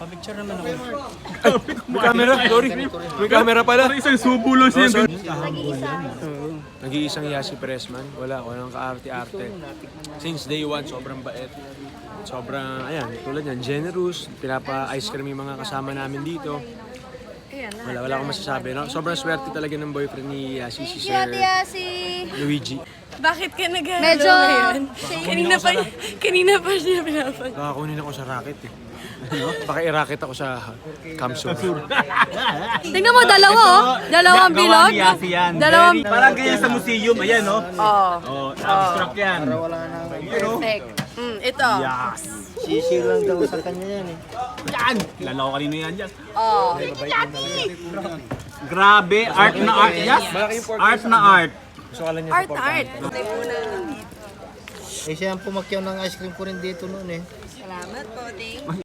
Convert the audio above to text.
Pa-picture naman ako. May camera, sorry. May camera pala. Isang subo lang siya. Nag-iisang Yasi Pressman. Walang kaarte-arte. Since day one, sobrang bait. Sobrang, ayan, tulad yan, generous. Pinapa-ice cream yung mga kasama namin dito. Wala akong masasabi. No? Sobrang swerte talaga ng boyfriend ni Yasi, si Sir Luigi. Bakit ka nag-ano Medyo ngayon? Kanina pa siya pinapag. Kakakunin ako sa racket eh. Paki-racket ako sa Kamsur. Tingnan mo, dalawa oh. Dalawang bilog. Dalawang Parang ganyan sa museum. Ayan, no? Oh, Abstract yan. perfect. Ito. Yes. Sisi lang daw sa kanya yan eh. Yan! Lala ko kanino yan dyan. Oh. Grabe, art na art. Yes! Art na art. Gusto ka lang niya Art. Tayo muna. Eh siya ang pumakyaw ng ice cream ko rin dito noon eh. Salamat po, thank